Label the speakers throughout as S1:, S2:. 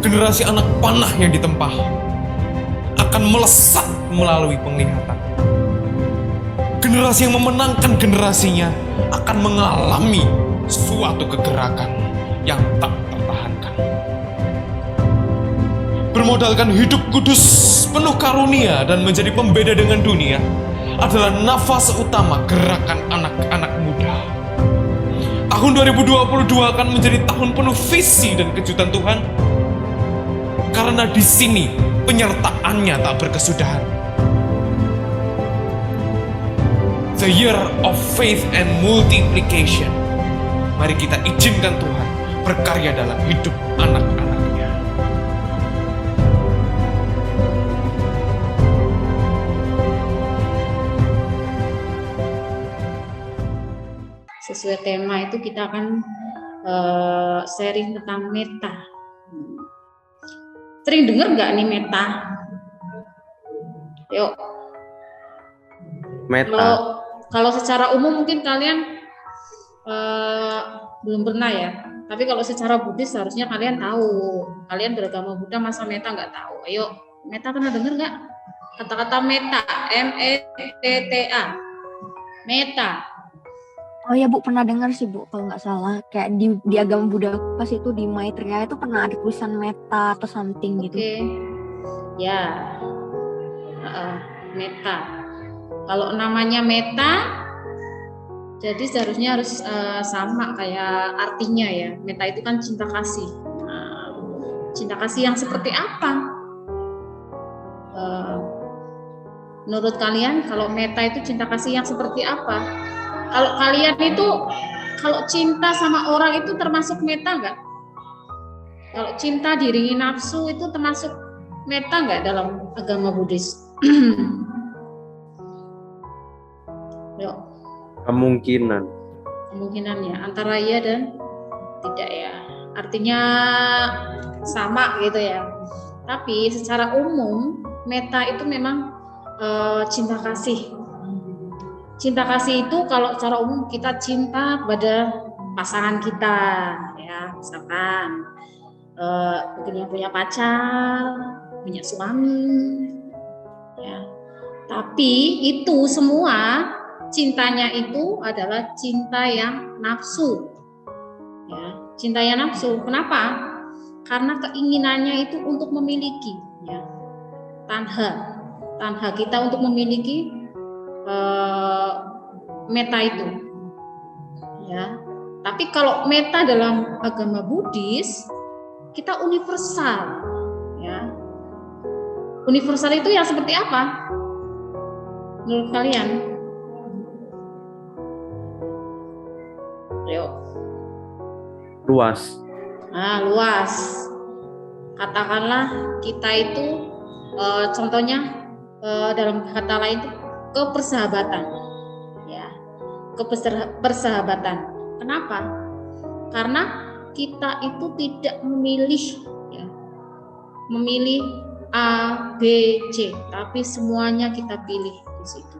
S1: generasi anak panah yang ditempah akan melesat melalui penglihatan. Generasi yang memenangkan generasinya akan mengalami suatu kegerakan yang tak tertahankan. Bermodalkan hidup kudus, penuh karunia dan menjadi pembeda dengan dunia adalah nafas utama gerakan anak-anak muda. Tahun 2022 akan menjadi tahun penuh visi dan kejutan Tuhan, karena di sini penyertaannya tak berkesudahan. The year of faith and multiplication. Mari kita izinkan Tuhan berkarya dalam hidup anak-anaknya.
S2: Sesuai tema itu kita akan sharing tentang meta. Sering dengar nggak nih meta? Yuk.
S3: Meta.
S2: Kalau secara umum mungkin kalian belum pernah ya. Tapi kalau secara Buddhis seharusnya kalian tahu. Kalian beragama Buddha masa meta nggak tahu? Ayo, meta pernah dengar nggak? Kata-kata meta, M-E-T-T-A. Meta.
S4: Oh ya Bu, pernah dengar sih Bu, kalau nggak salah. Kayak di agama Buddha pas itu di Maitreya itu pernah ada tulisan meta atau something gitu.
S2: Oke. Ya. Meta. Kalau namanya meta, jadi seharusnya harus sama kayak artinya ya. Meta itu kan cinta kasih. Nah, cinta kasih yang seperti apa? Menurut kalian, kalau meta itu cinta kasih yang seperti apa? Kalau kalian itu, kalau cinta sama orang itu termasuk meta nggak? Kalau cinta diiringi nafsu itu termasuk meta nggak dalam agama Buddhis? Yuk. Kemungkinannya antara iya dan tidak ya. Artinya sama gitu ya. Tapi secara umum meta itu memang cinta kasih. Cinta kasih itu kalau secara umum kita cinta pada pasangan kita ya, misalkan mungkin yang punya pacar, punya suami ya. Tapi itu semua cintanya itu adalah cinta yang nafsu. Ya, cinta yang nafsu. Kenapa? Karena keinginannya itu untuk memiliki, ya. Tanha kita untuk memiliki meta itu. Ya. Tapi kalau meta dalam agama Buddhis kita universal, ya. Universal itu yang seperti apa? Menurut kalian? Yuk.
S3: Luas.
S2: Luas. Katakanlah kita itu contohnya dalam kata lain itu kepersahabatan. Ya. Kepersahabatan. Kenapa? Karena kita itu tidak memilih ya. Memilih A, B, C, tapi semuanya kita pilih di situ.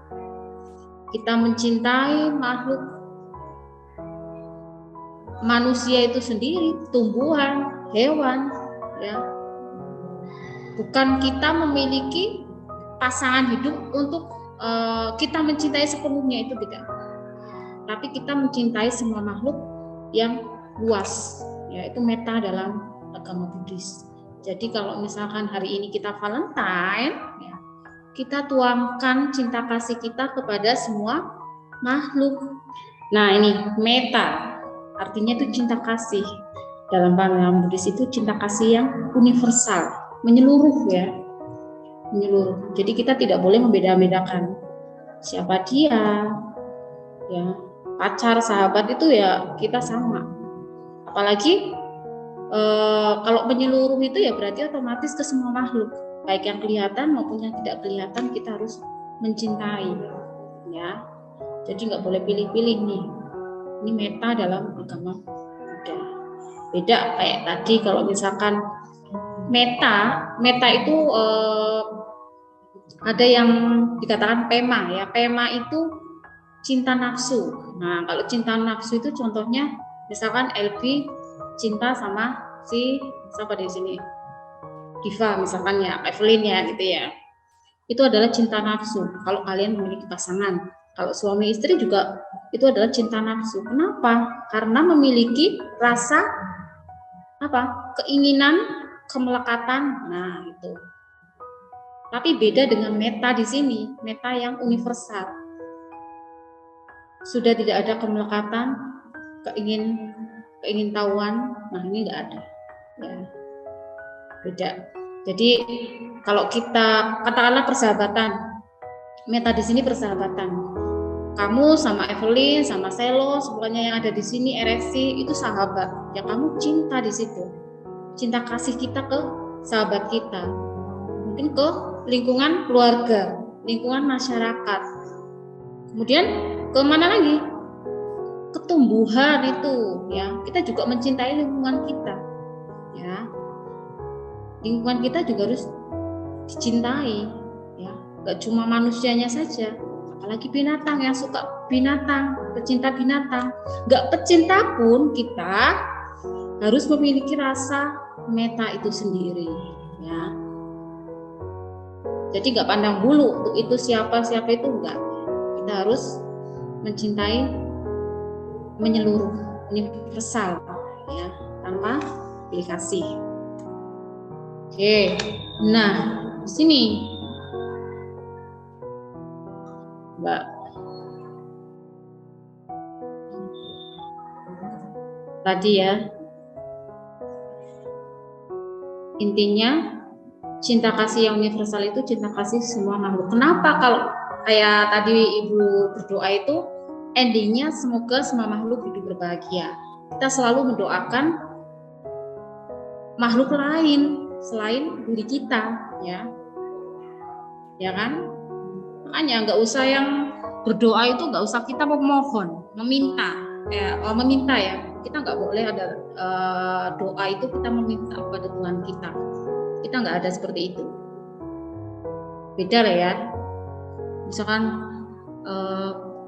S2: Kita mencintai makhluk manusia itu sendiri, tumbuhan, hewan, ya. Bukan kita memiliki pasangan hidup untuk kita mencintai sepenuhnya, itu tidak. Tapi kita mencintai semua makhluk yang luas, ya, itu meta dalam agama Buddhis. Jadi kalau misalkan hari ini kita Valentine, ya, kita tuangkan cinta kasih kita kepada semua makhluk. Nah ini meta. Artinya itu cinta kasih. Dalam pandangan Buddhis itu cinta kasih yang universal, menyeluruh ya. Menyeluruh. Jadi kita tidak boleh membeda-bedakan siapa dia. Ya, pacar, sahabat itu ya kita sama. Apalagi kalau menyeluruh itu ya berarti otomatis ke semua makhluk, baik yang kelihatan maupun yang tidak kelihatan kita harus mencintai. Ya. Jadi nggak boleh pilih-pilih nih. Ini meta dalam agama Buddha. Beda kayak tadi kalau misalkan meta itu ada yang dikatakan pema ya. Pema itu cinta nafsu. Nah, kalau cinta nafsu itu contohnya misalkan LB cinta sama si siapa di sini? Diva misalkan ya, Evelyn ya gitu ya. Itu adalah cinta nafsu kalau kalian memiliki pasangan. Kalau suami istri juga itu adalah cinta nafsu. Kenapa? Karena memiliki rasa apa? Keinginan kemelekatan. Nah, itu. Tapi beda dengan meta di sini, meta yang universal. Sudah tidak ada kemelekatan, keingintahuan. Nah, ini enggak ada. Ya. Beda. Jadi kalau kita katakanlah persahabatan, meta di sini persahabatan. Kamu sama Evelyn, sama Selo, semuanya yang ada di sini, ereksi itu sahabat. Ya kamu cinta di situ, cinta kasih kita ke sahabat kita, mungkin ke lingkungan keluarga, lingkungan masyarakat. Kemudian ke mana lagi? Ketumbuhan itu, ya kita juga mencintai lingkungan kita, ya lingkungan kita juga harus dicintai, ya gak cuma manusianya saja. Apalagi binatang yang suka binatang, pecinta binatang. Gak pecinta pun kita harus memiliki rasa meta itu sendiri. Ya. Jadi gak pandang bulu untuk itu siapa itu enggak. Kita harus mencintai menyeluruh, universal, ya, tanpa pilih kasih. Oke, nah di sini. Mbak. Tadi ya. Intinya cinta kasih yang universal itu cinta kasih semua makhluk. Kenapa kalau kayak tadi Ibu berdoa itu endingnya semoga semua makhluk hidup berbahagia. Kita selalu mendoakan makhluk lain selain diri kita, ya. Ya kan? Makanya nggak usah yang berdoa itu nggak usah kita memohon, meminta ya. Kita nggak boleh ada doa itu kita meminta kepada Tuhan kita. Kita nggak ada seperti itu. Beda lah ya. Misalkan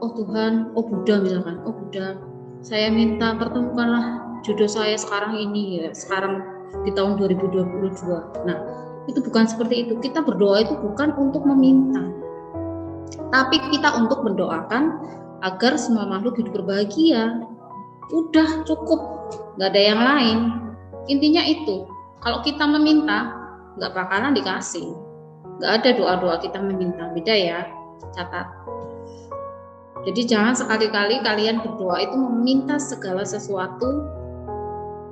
S2: oh Tuhan, oh Buddha misalkan, oh Buddha, saya minta pertemukanlah jodoh saya sekarang ini ya, sekarang di tahun 2022. Nah, itu bukan seperti itu. Kita berdoa itu bukan untuk meminta, tapi kita untuk mendoakan agar semua makhluk hidup berbahagia. Udah cukup, nggak ada yang lain. Intinya itu. Kalau kita meminta, nggak bakalan dikasih. Nggak ada doa-doa kita meminta. Beda ya, catat. Jadi jangan sekali-kali kalian berdoa itu meminta segala sesuatu.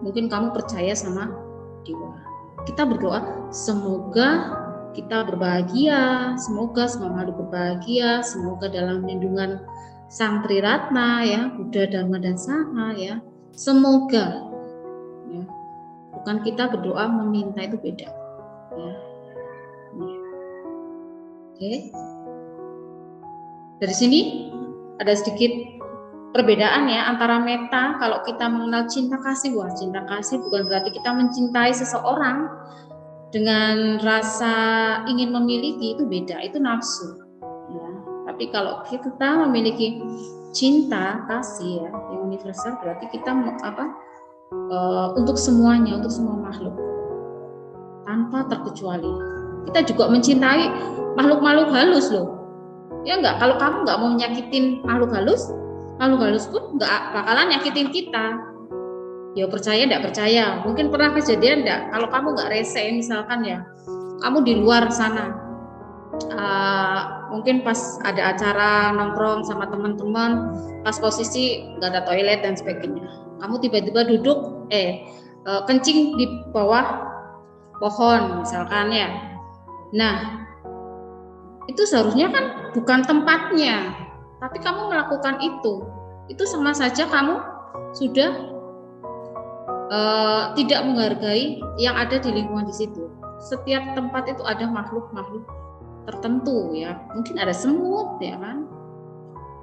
S2: Mungkin kamu percaya sama dewa. Kita berdoa semoga kita berbahagia, semoga semua makhluk berbahagia, semoga dalam lindungan Sang Triratna ya, Buddha, Dharma dan Sangha ya. Semoga ya. Bukan kita berdoa meminta, itu beda. Ya. Oke. Dari sini ada sedikit perbedaan ya antara meta. Kalau kita mengenal cinta kasih, wah cinta kasih bukan berarti kita mencintai seseorang dengan rasa ingin memiliki, itu beda, itu nafsu ya. Tapi kalau kita memiliki cinta kasih ya yang universal, berarti kita untuk semuanya, untuk semua makhluk tanpa terkecuali. Kita juga mencintai makhluk-makhluk halus loh, ya enggak? Kalau kamu nggak mau nyakitin makhluk halus pun nggak bakalan nyakitin kita. Ya percaya enggak percaya, mungkin pernah kejadian enggak kalau kamu nggak rese misalkan ya, kamu di luar sana mungkin pas ada acara nongkrong sama teman-teman, pas posisi nggak ada toilet dan sebagainya, kamu tiba-tiba duduk kencing di bawah pohon misalkan ya. Nah itu seharusnya kan bukan tempatnya, tapi kamu melakukan itu sama saja kamu sudah tidak menghargai yang ada di lingkungan di situ. Setiap tempat itu ada makhluk-makhluk tertentu ya, mungkin ada semut ya kan,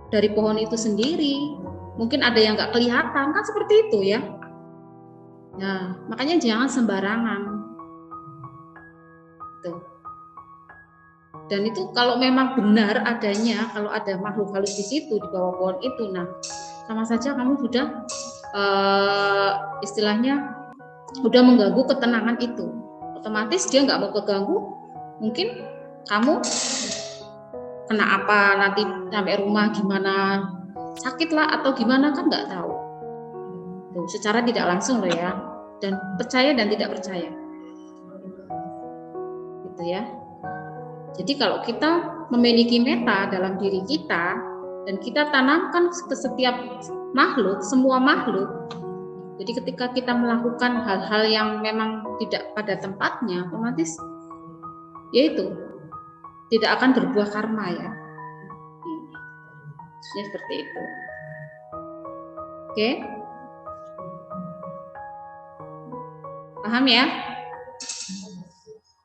S2: dari pohon itu sendiri, mungkin ada yang nggak kelihatan kan, seperti itu ya. Nah makanya jangan sembarangan tuh. Dan itu kalau memang benar adanya, kalau ada makhluk halus di situ di bawah pohon itu, nah sama saja kamu sudah istilahnya udah mengganggu ketenangan itu, otomatis dia nggak mau keganggu. Mungkin kamu kena apa nanti sampai rumah gimana, sakit lah atau gimana kan nggak tahu. Tuh, secara tidak langsung loh ya, dan percaya dan tidak percaya, gitu ya. Jadi kalau kita memiliki meta dalam diri kita dan kita tanamkan ke setiap makhluk, semua makhluk. Jadi ketika kita melakukan hal-hal yang memang tidak pada tempatnya, otomatis yaitu tidak akan berbuah karma ya. Maksudnya seperti itu. Oke? Paham ya?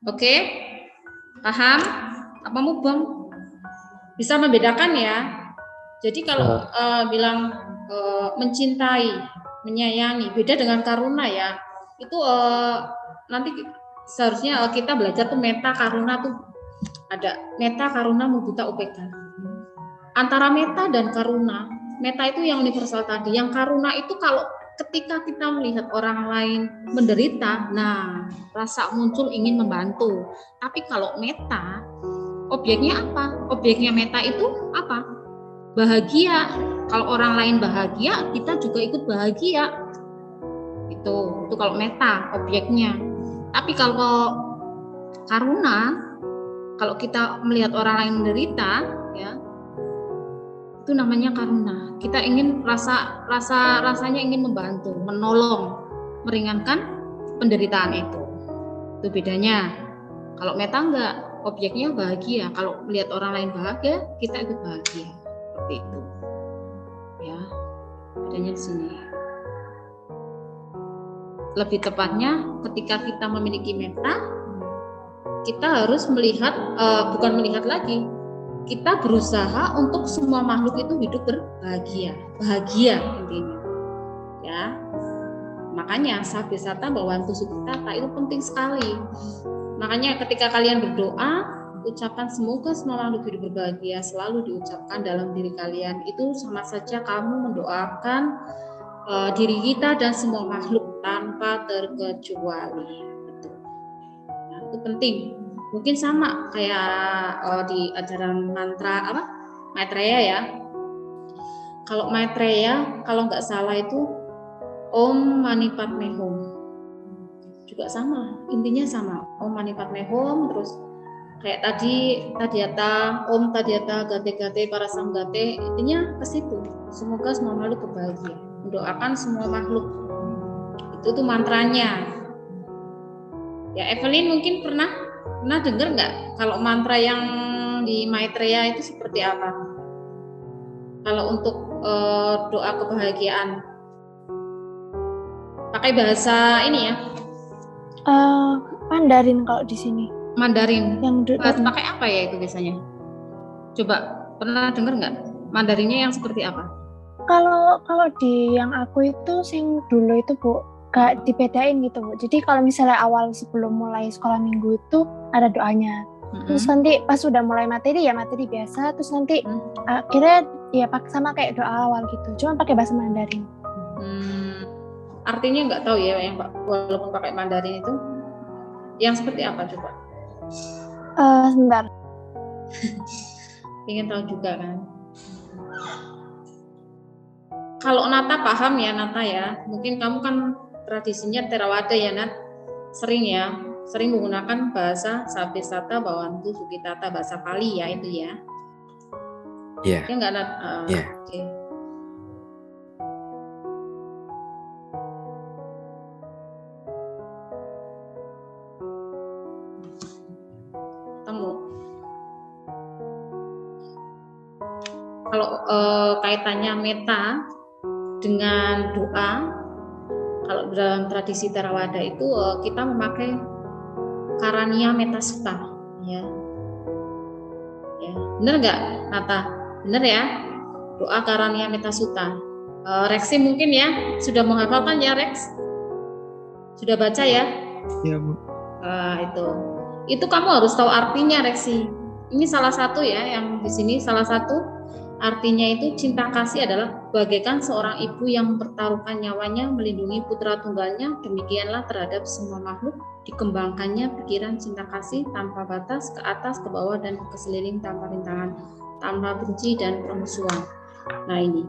S2: Oke? Paham? Apa mubeng? Bisa membedakan ya. Jadi kalau bilang mencintai, menyayangi, beda dengan karuna ya. Itu nanti seharusnya kita belajar tuh meta karuna tuh ada meta karuna mudita upeka. Antara meta dan karuna, meta itu yang universal tadi, yang karuna itu kalau ketika kita melihat orang lain menderita, nah rasa muncul ingin membantu. Tapi kalau meta, objeknya apa? Objeknya meta itu apa? Bahagia. Kalau orang lain bahagia, kita juga ikut bahagia. Itu kalau meta objeknya. Tapi kalau karuna, kalau kita melihat orang lain menderita, ya itu namanya karuna. Kita ingin rasanya ingin membantu, menolong, meringankan penderitaan itu. Itu bedanya. Kalau meta enggak, objeknya bahagia. Kalau melihat orang lain bahagia, kita ikut bahagia. Seperti itu. Ya, bedanya di sini. Lebih tepatnya, ketika kita memiliki meta, kita harus melihat, bukan melihat lagi, kita berusaha untuk semua makhluk itu hidup berbahagia, bahagia intinya. Ya, makanya sabesata bawantu sukitata itu penting sekali. Makanya ketika kalian berdoa, ucapan semoga semua makhluk hidup berbahagia selalu diucapkan dalam diri kalian. Itu sama saja kamu mendoakan diri kita dan semua makhluk tanpa terkecuali. Nah, itu penting. Mungkin sama kayak di ajaran mantra apa Maitreya ya. Kalau Maitreya kalau nggak salah itu Om Mani Padme Hum juga sama, intinya sama Om Mani Padme Hum. Terus kayak tadi Tadhyata Om Tadhyata Gate Gate para Samgate, intinya ke situ. Semoga semua makhluk berbahagia, mendoakan semua makhluk. Itu tuh mantranya. Ya Evelyn mungkin pernah dengar nggak kalau mantra yang di Maitreya itu seperti apa? Kalau untuk doa kebahagiaan pakai bahasa ini ya?
S3: Mandarin kalau di sini.
S2: Mandarin.
S3: Yang
S2: pakai apa ya itu biasanya? Coba pernah dengar nggak? Mandarinnya yang seperti apa?
S3: Kalau di yang aku itu sing dulu itu Bu, gak dibedain gitu Bu. Jadi kalau misalnya awal sebelum mulai sekolah minggu itu ada doanya. Terus nanti pas sudah mulai materi ya materi biasa. Terus nanti akhirnya ya sama kayak doa awal gitu. Cuma pakai bahasa Mandarin.
S2: Artinya nggak tahu ya yang walaupun pakai Mandarin itu yang seperti apa coba?
S3: Sebentar.
S2: Ingin tahu juga kan? Kalau Nata paham ya Nata ya, mungkin kamu kan tradisinya Theravada ya Nat, sering menggunakan bahasa Sabesata Bawantu Sukitata, bahasa Pali ya itu ya.
S5: Iya.
S2: Ya nggak Nat?
S5: Iya.
S2: Oke. Kalau kaitannya meta dengan doa, kalau dalam tradisi Theravada itu kita memakai Karania Metta Sutta, ya, bener nggak, Nata? Bener ya, doa Karania Metta Sutta. Rexi mungkin ya sudah menghafalkan ya Rex? Sudah baca ya?
S5: Iya Bu.
S2: Itu kamu harus tahu artinya Rexi. Ini salah satu ya yang di sini salah satu Artinya itu cinta kasih adalah bagaikan seorang ibu yang mempertaruhkan nyawanya melindungi putra tunggalnya, demikianlah terhadap semua makhluk dikembangkannya pikiran cinta kasih tanpa batas, ke atas, ke bawah, dan ke seliling tanpa rintangan, tanpa benci dan permusuhan. Nah ini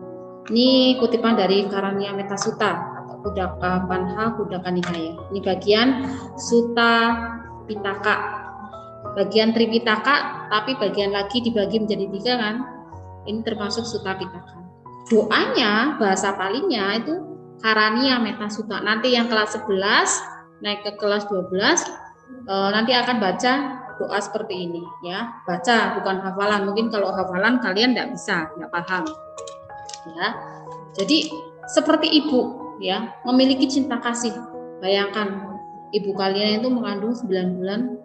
S2: kutipan dari Karania Metasuta atau Kudaka Panha Kudaka Nikaya. Ini bagian Sutta Pitaka, bagian Tripitaka, tapi bagian lagi dibagi menjadi 3 kan. Ini termasuk Sutta Pitaka. Doanya, bahasa Palinya itu Karania Metasuta. Nanti yang kelas 11 naik ke kelas 12 nanti akan baca doa seperti ini ya. Baca, bukan hafalan. Mungkin kalau hafalan kalian tidak bisa, tidak paham. Ya. Jadi seperti ibu ya, memiliki cinta kasih. Bayangkan ibu kalian itu mengandung 9 bulan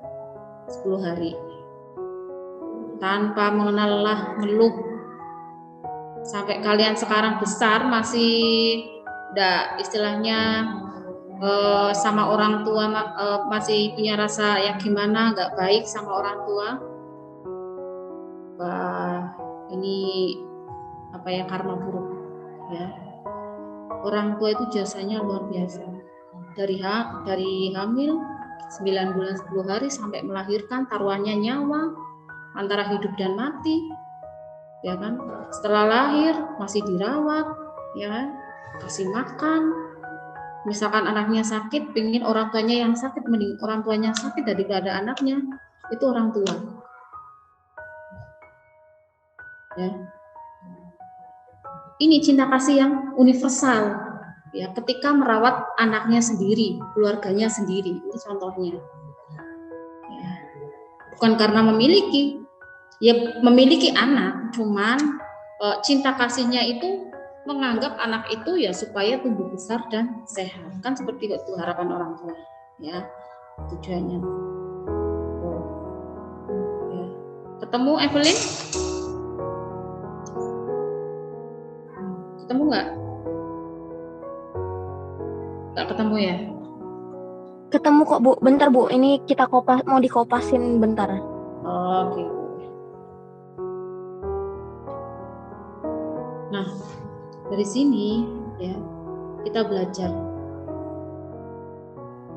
S2: 10 hari. Tanpa mengenal lelah, ngeluh. Sampai kalian sekarang besar masih enggak istilahnya sama orang tua masih punya rasa yang gimana, enggak baik sama orang tua. Wah, ini apa ya, karma buruk ya. Orang tua itu jasanya luar biasa. Dari hamil 9 bulan 10 hari sampai melahirkan, taruhannya nyawa antara hidup dan mati. Ya kan, setelah lahir masih dirawat, ya kan, kasih makan. Misalkan anaknya sakit, pingin orang tuanya yang sakit, mending orang tuanya sakit daripada anaknya. Itu orang tua. Ya. Ini cinta kasih yang universal. Ya, ketika merawat anaknya sendiri, keluarganya sendiri, ini contohnya. Ya. Bukan karena memiliki. Ya memiliki anak, cuman cinta kasihnya itu menganggap anak itu ya supaya tumbuh besar dan sehat, kan seperti itu harapan orang tua ya, tujuannya. Ya. Ketemu Evelyn? Ketemu nggak? Nggak ketemu ya?
S4: Ketemu kok Bu, bentar Bu, ini kita mau dikopasin bentar.
S2: Oh, gitu. Nah, dari sini ya kita belajar.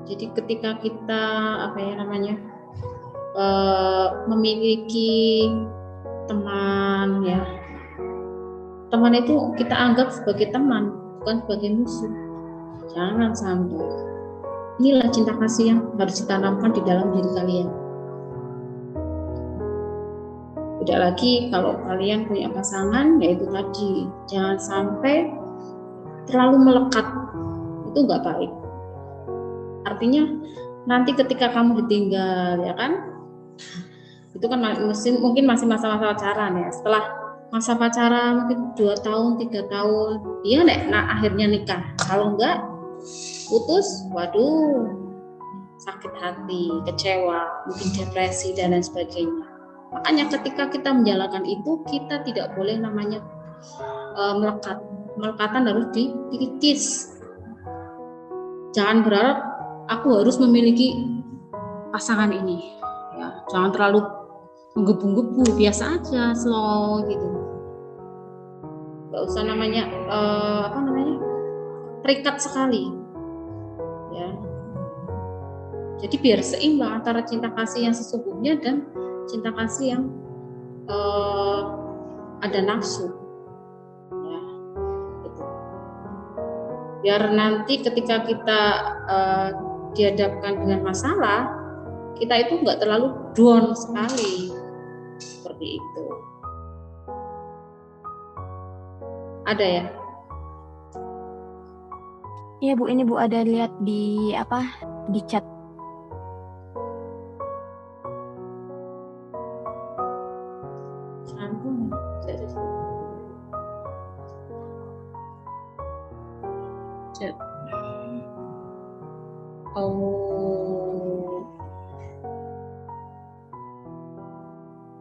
S2: Jadi ketika kita memiliki teman ya, teman itu kita anggap sebagai teman, bukan sebagai musuh. Jangan sampai. Inilah cinta kasih yang harus ditanamkan di dalam diri kalian. Tidak lagi kalau kalian punya pasangan, yaitu tadi jangan sampai terlalu melekat, itu nggak baik. Artinya nanti ketika kamu ditinggal, ya kan, itu kan mungkin masih masa-masa pacaran ya. Setelah masa pacaran mungkin 2 tahun, 3 tahun, iya nek, nah akhirnya nikah. Kalau enggak putus, waduh, sakit hati, kecewa, mungkin depresi dan lain sebagainya. Makanya ketika kita menjalankan itu, kita tidak boleh namanya melekat. Melekatan harus dikikis. Jangan berharap aku harus memiliki pasangan ini. Ya, jangan terlalu menggebu-gebu, biasa aja, slow gitu. Gak usah namanya terikat sekali. Ya. Jadi biar seimbang antara cinta kasih yang sesungguhnya dan cinta kasih yang ada nafsu, ya, gitu. Biar nanti ketika kita dihadapkan dengan masalah, kita itu nggak terlalu down sekali, seperti itu. Ada ya?
S4: Iya Bu, ini Bu ada lihat di di chat.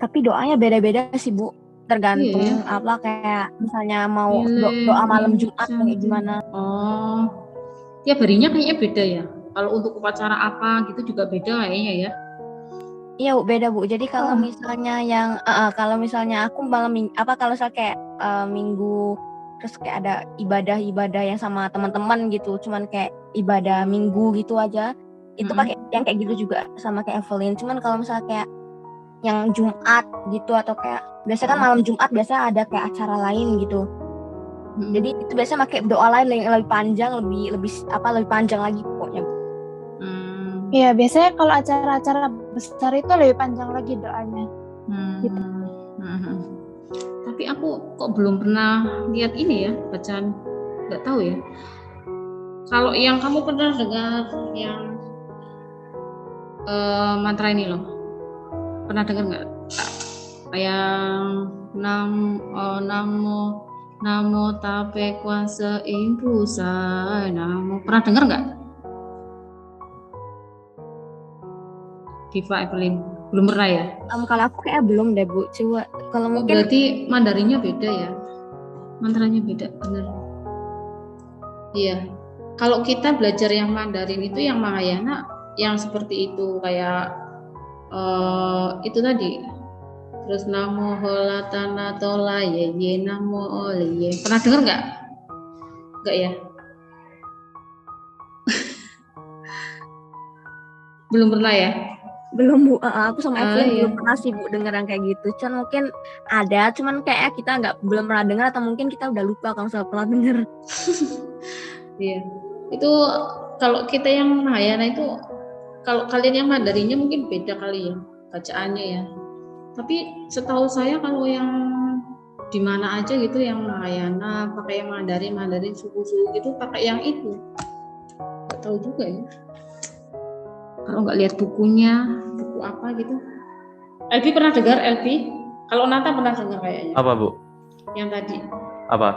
S4: Tapi doanya beda-beda sih Bu, tergantung kayak misalnya mau doa malam Jumat kayak gimana.
S2: Oh, tiap harinya kayaknya beda ya. Kalau untuk upacara apa gitu juga beda kayaknya ya.
S4: Iya, Bu, beda, Bu. Jadi kalau
S3: Oh.
S4: misalnya kalau misalnya aku malam kalau misalnya kayak minggu terus kayak ada ibadah-ibadah yang sama teman-teman gitu, cuman kayak ibadah minggu gitu aja. Itu pakai yang kayak gitu juga sama kayak Evelyn. Cuman kalau misalnya kayak yang Jumat gitu atau kayak biasanya kan malam Jumat biasa ada kayak acara lain gitu. Jadi itu biasanya pakai doa lain yang lebih panjang, lebih panjang lagi pokoknya.
S3: Iya, biasanya kalau acara-acara besar itu lebih panjang lagi doanya. Gitu.
S2: Tapi aku kok belum pernah lihat ini ya, bacaan, nggak tahu ya. Kalau yang kamu pernah dengar yang mantra ini loh, pernah dengar nggak? Yang namo tape kuasa impusa namo, pernah dengar nggak? Diva Evelyn belum pernah ya?
S4: Kalau aku kayak belum deh, Bu. Coba kalau mungkin
S2: Berarti Mandarinnya beda ya, mantranya beda, bener. Iya. Kalau kita belajar yang Mandarin itu yang Mahayana yang seperti itu kayak itu tadi. Terus namo holatana tola ye namo ole ye. Pernah dengar nggak? Nggak ya? Belum pernah ya?
S4: belum, Bu. Aku sama Evelyn
S2: Iya.
S4: belum pernah sih, Bu, denger yang kayak gitu. Cuman mungkin ada, cuman kayak kita belum pernah dengar atau mungkin kita udah lupa kalau misalnya pernah denger.
S2: Iya. Itu kalau kita yang Mahayana itu, kalau kalian yang Mandarinnya mungkin beda kali ya bacaannya ya. Tapi setahu saya kalau yang di mana aja gitu yang Mahayana pakai yang Mandarin suku-suku gitu pakai yang itu. Nggak tahu juga ya. Kalau nggak lihat bukunya, buku apa gitu. Elvi pernah dengar Elvi? Kalau Nata pernah dengar kayaknya.
S5: Apa, Bu?
S2: Yang tadi.
S5: Apa?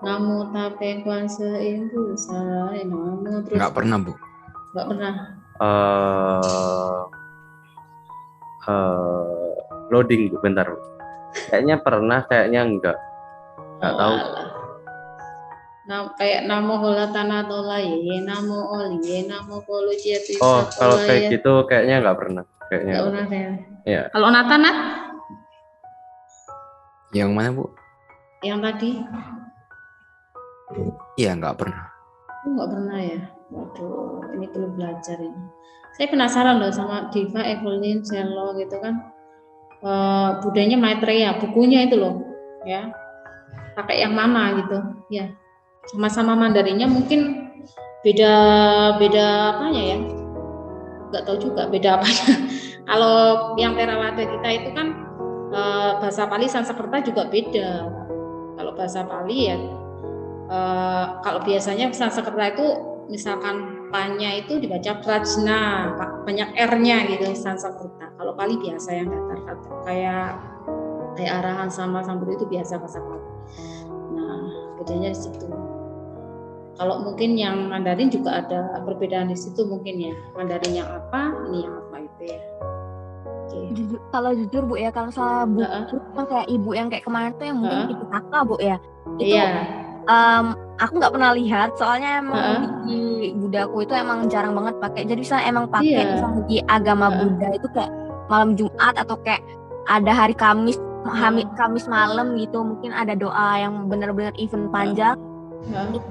S2: Namo tape kuasa impusa namo terus.
S5: Nggak pernah, Bu.
S2: Nggak pernah.
S5: Loading, Bu, bentar, Bu. Kayaknya pernah, kayaknya enggak. Nggak tahu.
S2: Kayak namo holatana tola ye namo oli ye namo polo ciatu.
S5: Oh, kalau kayak gitu kayaknya nggak pernah. Kayaknya.
S2: Nggak pernah ya.
S5: Iya.
S2: Kalau Nata Nat?
S5: Yang mana, Bu?
S2: Yang tadi?
S5: Iya, nggak pernah.
S2: Nggak pernah ya. Waduh, ini perlu belajar ini. Saya penasaran loh sama Diva, Evelyn, Selo gitu kan. Budayanya Maitreya, bukunya itu loh, ya. Pakai yang mana gitu, ya. Sama-sama Mandarinnya mungkin beda apanya ya. Nggak tahu juga beda apanya. Kalau yang Theravada kita itu kan bahasa Pali Sanskerta juga beda. Kalau bahasa Pali ya kalau biasanya Sanskerta itu misalkan panya itu dibaca prajna, banyak R-nya gitu Sanskerta. Kalau Pali biasa yang datar kayak arahan sama sambut itu biasa bahasa Pali. Nah, bedanya di situ. Kalau mungkin yang Mandarin juga ada perbedaan di situ mungkin ya. Mandarin yang apa, ini yang apa itu ya. Okay.
S4: Kalau jujur, Bu, ya kalau salah buku kayak ibu yang kayak kemarin tuh yang mungkin itu kakak, Bu, ya. Itu aku nggak pernah lihat soalnya emang di Budaku itu emang jarang banget pakai. Jadi misalnya emang pakai misalnya di agama Buddha itu kayak malam Jumat atau kayak ada hari Kamis malam gitu, mungkin ada doa yang benar-benar event panjang.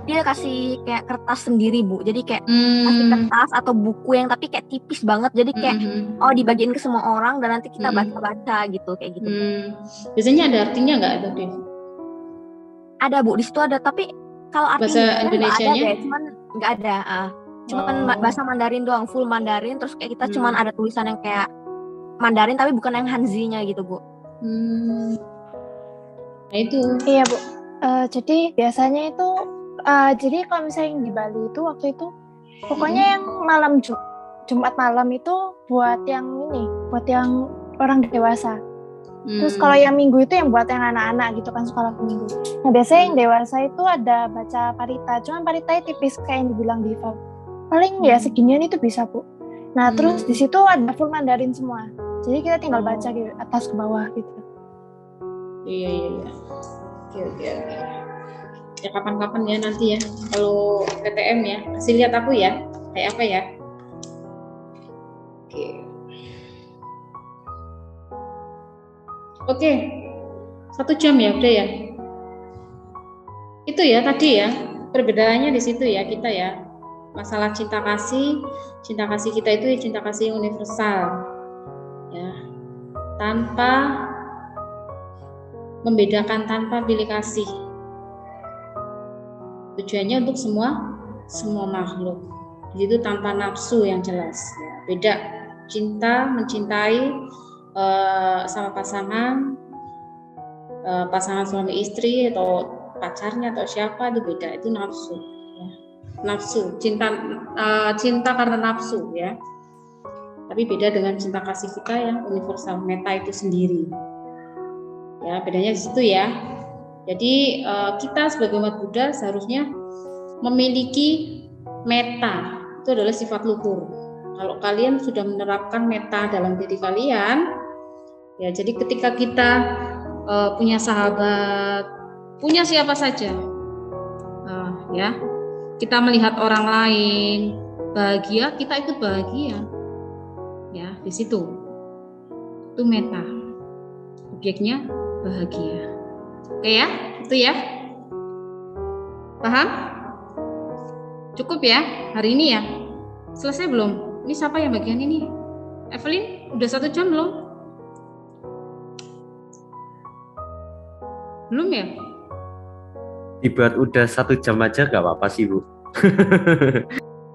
S4: Dia kasih kayak kertas sendiri, Bu. Jadi kayak kasih kertas atau buku yang tapi kayak tipis banget. Jadi kayak dibagiin ke semua orang dan nanti kita baca-baca gitu kayak gitu.
S2: Biasanya ada artinya nggak itu, Dev?
S4: Ada, Bu, di situ ada, tapi kalau artinya
S2: Indonesianya
S4: ada deh, cuman nggak ada. Cuman bahasa Mandarin doang, full Mandarin. Terus kayak kita cuman ada tulisan yang kayak Mandarin tapi bukan yang Hanzi-nya gitu, Bu.
S2: Nah itu.
S3: Iya, Bu. Jadi biasanya itu jadi kalau misalnya yang di Bali itu waktu itu pokoknya yang malam Jumat malam itu buat yang orang dewasa. Terus kalau yang minggu itu yang buat yang anak-anak gitu kan, sekolah minggu. Nah biasanya yang dewasa itu ada baca parita, cuman paritanya tipis kayak yang dibilang Diva. Paling ya seginian itu bisa, Bu. Nah terus di situ ada full Mandarin semua. Jadi kita tinggal baca gitu atas ke bawah gitu.
S2: Iya. Oke. Ya kapan-kapan ya nanti ya kalau PTM ya kasih lihat aku ya kayak apa ya. Oke. Oke, 1 jam ya udah ya. Itu ya tadi ya perbedaannya di situ ya kita ya. Masalah cinta kasih kita itu ya cinta kasih yang universal ya, tanpa membedakan, tanpa pilih kasih. Tujuannya untuk semua makhluk. Itu tanpa nafsu yang jelas. Ya. Beda cinta, mencintai sama pasangan suami istri atau pacarnya atau siapa, itu beda, itu nafsu. Ya. Nafsu, cinta karena nafsu ya. Tapi beda dengan cinta kasih kita yang universal, meta itu sendiri. Ya, bedanya di situ ya. Jadi kita sebagai umat Buddha seharusnya memiliki meta, itu adalah sifat luhur. Kalau kalian sudah menerapkan meta dalam diri kalian, ya jadi ketika kita punya sahabat, punya siapa saja, ya kita melihat orang lain bahagia, kita ikut bahagia, ya di situ itu meta, objeknya bahagia. Oke ya, itu ya, paham? Cukup ya hari ini ya. Selesai belum? Ini siapa yang bagian ini? Evelyn, udah 1 jam belum? Belum ya?
S5: Dibuat udah 1 jam aja gak apa-apa sih Bu.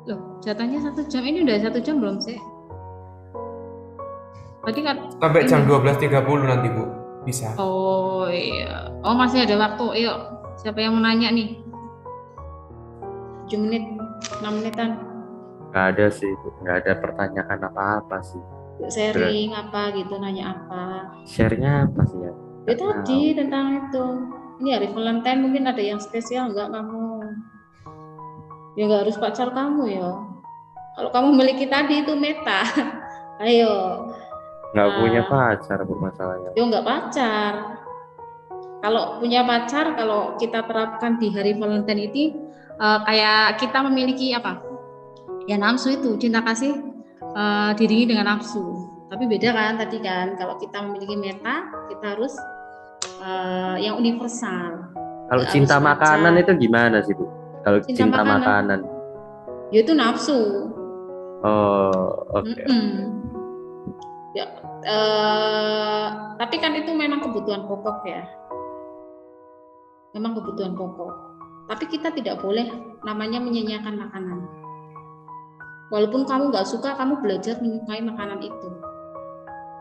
S2: Loh, jatahnya 1 jam. Ini udah 1 jam belum sih? Tadi kan
S1: Sampai jam 12.30 nanti Bu, bisa.
S2: Oh iya. Oh masih ada waktu. Yuk, siapa yang mau nanya nih? 7 menit, 6 menitan.
S5: Gak ada sih, gak ada pertanyaan apa-apa sih.
S2: Sharing apa gitu, nanya apa?
S5: Share-nya apa sih ya?
S2: Ya tadi tentang itu. Ini hari Valentine mungkin ada yang spesial enggak kamu? Ya enggak harus pacar kamu ya. Kalau kamu memiliki tadi itu meta. Ayo.
S5: Nggak punya pacar Bu masalahnya.
S2: Ya enggak pacar. Kalau punya pacar, kalau kita terapkan di hari Valentine ini kayak kita memiliki apa? Ya nafsu itu, cinta kasih diringi dengan nafsu. Tapi beda kan tadi kan, kalau kita memiliki meta, kita harus yang universal.
S5: Kalau cinta makanan itu gimana sih Bu? Kalau cinta makanan.
S2: Ya itu nafsu.
S5: Oh, oke.
S2: Ya, tapi kan itu memang kebutuhan pokok ya. Memang kebutuhan pokok. Tapi kita tidak boleh namanya menyanyiakan makanan. Walaupun kamu nggak suka, kamu belajar menyukai makanan itu.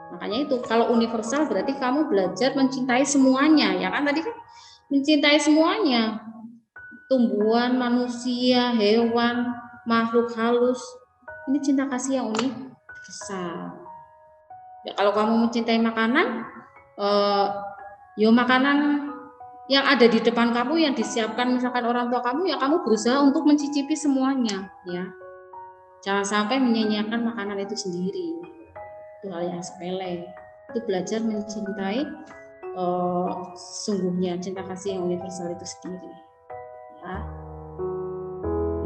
S2: Makanya itu, kalau universal berarti kamu belajar mencintai semuanya, ya kan tadi kan mencintai semuanya, tumbuhan, manusia, hewan, makhluk halus. Ini cinta kasih yang universal. Ya, kalau kamu mencintai makanan, ya makanan yang ada di depan kamu yang disiapkan misalkan orang tua kamu, ya kamu berusaha untuk mencicipi semuanya, ya. Jangan sampai menyanyiakan makanan itu sendiri. Itu hal yang sepele. Itu belajar mencintai sungguhnya, cinta kasih yang universal itu sendiri. Ya.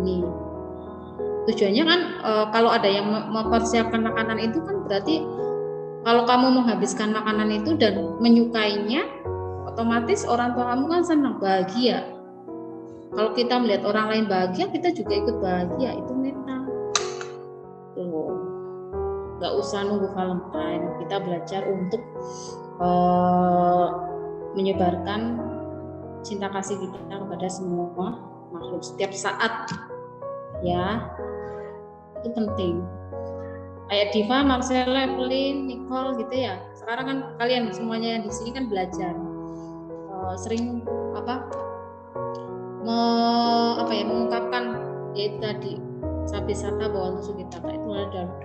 S2: Ini tujuannya kan kalau ada yang mempersiapkan makanan itu kan berarti kalau kamu menghabiskan makanan itu dan menyukainya, otomatis orang tua kamu kan senang, bahagia. Kalau kita melihat orang lain bahagia, kita juga ikut bahagia. Itu meta. Tuh, nggak usah nunggu Valentine. Kita belajar untuk menyebarkan cinta kasih kita kepada semua makhluk setiap saat. Ya, itu penting. Kayak Diva, Marcella, Evelyn, Nicole gitu ya. Sekarang kan kalian semuanya yang di sini kan belajar sering mengungkapkan yaitu tadi sabisata bahwa sugitata itu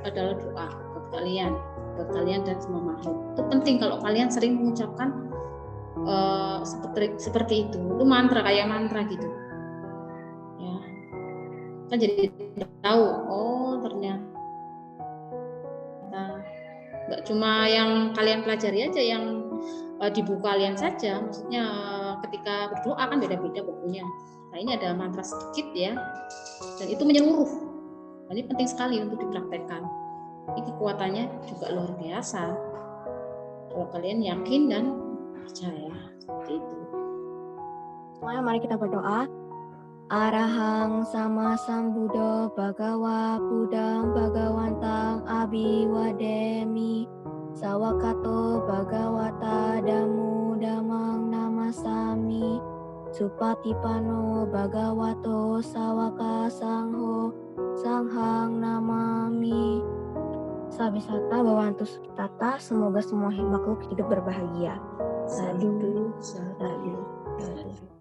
S2: adalah doa buat kalian dan semua makhluk. Itu penting kalau kalian sering mengucapkan seperti itu. Itu mantra, kayak mantra gitu. Ya. Kan jadi tahu, oh ternyata nggak cuma yang kalian pelajari aja, yang di buku kalian saja. Maksudnya ketika berdoa kan beda-beda bukunya. Nah ini ada mantra sedikit ya, dan itu menyeluruh. Nah, ini penting sekali untuk dipraktekkan. Ini kekuatannya juga luar biasa. Kalau kalian yakin dan percaya seperti itu.
S4: Semuanya mari kita berdoa. Arahang sama sambuddho bhagawa buddhang bhagawantang abhiwademi sawakato bhagawata dhammo dhammang namasami supatipano bhagavato sawaka sangho sanghang namami. Sabisata bawantu sukitata, semoga semua makhluk hidup berbahagia.
S2: Sadu, sadu.